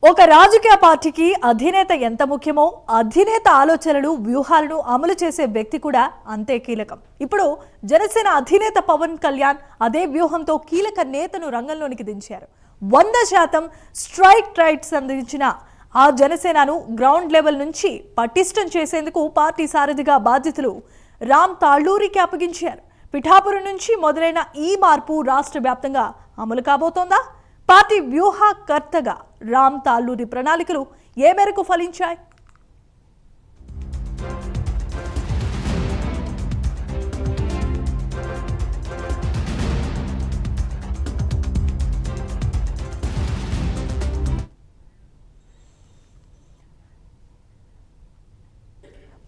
ఒక రాజకీయ పార్టీకి అధినేత ఎంత ముఖ్యమో అధినేత ఆలోచనలు వ్యూహాలను అమలు చేసే వ్యక్తి కూడా అంతే కీలకం. ఇప్పుడు జనసేన అధినేత పవన్ కళ్యాణ్ అదే వ్యూహంతో కీలక నేతను రంగంలోనికి దించారు. 100% స్ట్రైక్ రైట్స్ అందించిన ఆ జనసేనను గ్రౌండ్ లెవెల్ నుంచి పటిష్టం చేసేందుకు పార్టీ సారథిగా బాధ్యతలు రామ్ తాళ్ళూరికి అప్పగించారు. పిఠాపురం నుంచి మొదలైన ఈ మార్పు రాష్ట్ర వ్యాప్తంగా అమలు కాబోతోందా? పార్టీ వ్యూహకర్తగా రామ్ తాళ్ళూరి ప్రణాళికలు ఏ మేరకు ఫలించాయి?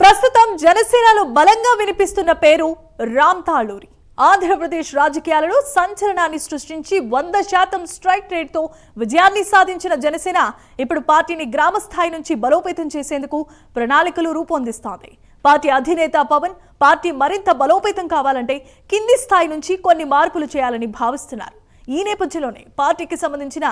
ప్రస్తుతం జనసేనలో బలంగా వినిపిస్తున్న పేరు రామ్ తాళ్ళూరి. ఆంధ్రప్రదేశ్ రాజకీయాలలో సంచలనాన్ని సృష్టించి 100% స్ట్రైక్ రేట్తో విజయాన్ని సాధించిన జనసేన ఇప్పుడు పార్టీని గ్రామ స్థాయి నుంచి బలోపేతం చేసేందుకు ప్రణాళికలు రూపొందిస్తోంది. పార్టీ అధినేత పవన్ పార్టీ మరింత బలోపేతం కావాలంటే కింది స్థాయి నుంచి కొన్ని మార్పులు చేయాలని భావిస్తున్నారు. ఈ నేపథ్యంలోనే పార్టీకి సంబంధించిన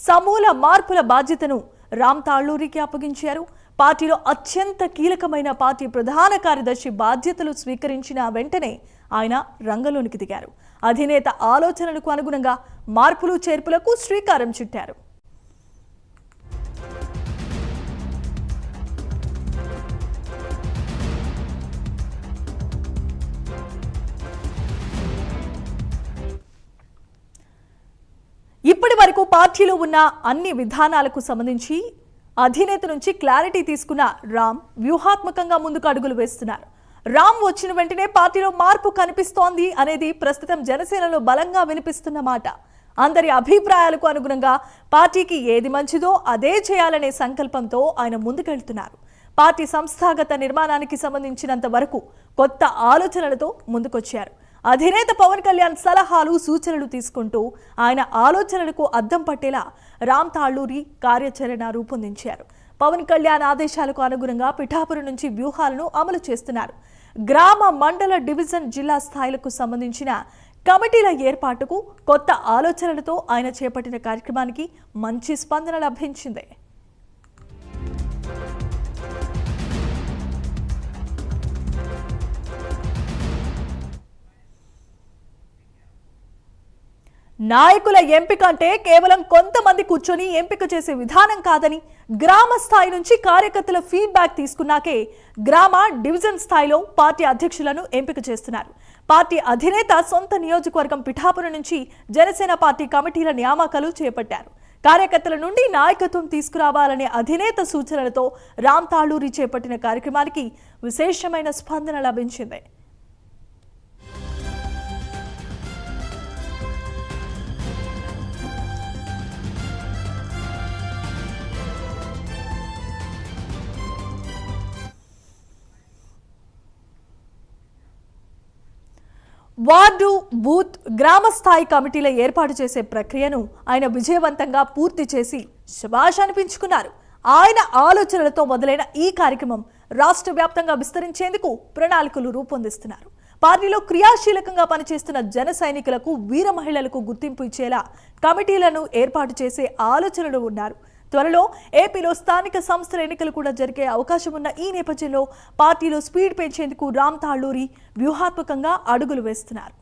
సమూల మార్పుల బాధ్యతను రామ్ తాళ్ళూరికి అప్పగించారు. పార్టీలో అత్యంత కీలకమైన పార్టీ ప్రధాన కార్యదర్శి బాధ్యతలు స్వీకరించిన వెంటనే ఆయన రంగంలోనికి దిగారు. అధినేత ఆలోచనలకు అనుగుణంగా మార్పులు చేర్పులకు శ్రీకారం చుట్టారు. ఇప్పటి వరకు పార్టీలో ఉన్న అన్ని విధానాలకు సంబంధించి అధినేత నుంచి క్లారిటీ తీసుకున్న రామ్ వ్యూహాత్మకంగా ముందుకు అడుగులు వేస్తున్నారు. రామ్ వచ్చిన వెంటనే పార్టీలో మార్పు కనిపిస్తోంది అనేది ప్రస్తుతం జనసేనలో బలంగా వినిపిస్తున్న మాట. అందరి అభిప్రాయాలకు అనుగుణంగా పార్టీకి ఏది మంచిదో అదే చేయాలనే సంకల్పంతో ఆయన ముందుకెళ్తున్నారు. పార్టీ సంస్థాగత నిర్మాణానికి సంబంధించినంత వరకు కొత్త ఆలోచనలతో ముందుకొచ్చారు. అధినేత పవన్ కళ్యాణ్ సలహాలు సూచనలు తీసుకుంటూ ఆయన ఆలోచనలకు అద్దం పట్టేలా రామ్ తాళ్ళూరి కార్యాచరణ రూపొందించారు. పవన్ కళ్యాణ్ ఆదేశాలకు అనుగుణంగా పిఠాపురం నుంచి వ్యూహాలను అమలు చేస్తున్నారు. గ్రామ, మండల, డివిజన్, జిల్లా స్థాయిలకు సంబంధించిన కమిటీల ఏర్పాటుకు కొత్త ఆలోచనలతో ఆయన చేపట్టిన కార్యక్రమానికి మంచి స్పందన లభించింది. నాయకుల ఎంపిక అంటే కేవలం కొంతమంది కూర్చొని ఎంపిక చేసే విధానం కాదని, గ్రామ స్థాయి నుంచి కార్యకర్తల ఫీడ్బ్యాక్ తీసుకున్నాకే గ్రామ, డివిజన్ స్థాయిలో పార్టీ అధ్యక్షులను ఎంపిక చేస్తున్నారు. పార్టీ అధినేత సొంత నియోజకవర్గం పిఠాపురం నుంచి జనసేన పార్టీ కమిటీల నియామకాలు చేపట్టారు. కార్యకర్తల నుండి నాయకత్వం తీసుకురావాలనే అధినేత సూచనలతో రామ్ తాళ్ళూరి చేపట్టిన కార్యక్రమానికి విశేషమైన స్పందన లభించింది. వార్డు, బూత్, గ్రామ స్థాయి కమిటీల ఏర్పాటు చేసే ప్రక్రియను ఆయన విజయవంతంగా పూర్తి చేసి శభాష్ అనిపించుకున్నారు. ఆయన ఆలోచనలతో మొదలైన ఈ కార్యక్రమం రాష్ట్ర వ్యాప్తంగా విస్తరించేందుకు ప్రణాళికలు రూపొందిస్తున్నారు. పార్టీలో క్రియాశీలకంగా పనిచేస్తున్న జన సైనికులకు, వీర మహిళలకు గుర్తింపు ఇచ్చేలా కమిటీలను ఏర్పాటు చేసే ఆలోచనలు ఉన్నారు. త్వరలో ఏపీలో స్థానిక సంస్థల ఎన్నికలు కూడా జరిగే అవకాశం ఉన్న ఈ నేపథ్యంలో పార్టీలో స్పీడ్ పెంచేందుకు రామ్ తాళ్ళూరి వ్యూహాత్మకంగా అడుగులు వేస్తున్నారు.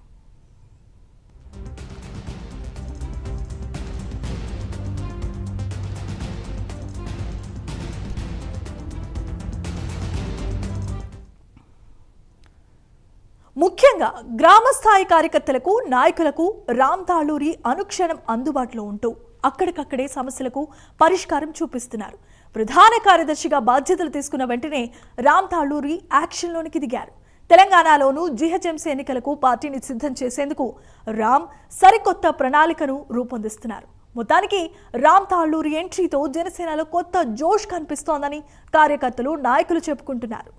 ముఖ్యంగా గ్రామ స్థాయి కార్యకర్తలకు, నాయకులకు రామ్ తాళ్ళూరి అనుక్షణం అందుబాటులో ఉంటూ అక్కడికక్కడే సమస్యలకు పరిష్కారం చూపిస్తున్నారు. ప్రధాన కార్యదర్శిగా బాధ్యతలు తీసుకున్న వెంటనే రామ్ తాళ్ళూరి యాక్షన్లోనికి దిగారు. తెలంగాణలోనూ జీహెచ్ఎంసీ ఎన్నికలకు పార్టీని సిద్ధం చేసేందుకు రామ్ సరికొత్త ప్రణాళికను రూపొందిస్తున్నారు. మొత్తానికి రామ్ తాళ్ళూరి ఎంట్రీతో జనసేనలో కొత్త జోష్ కనిపిస్తోందని కార్యకర్తలు, నాయకులు చెప్పుకుంటున్నారు.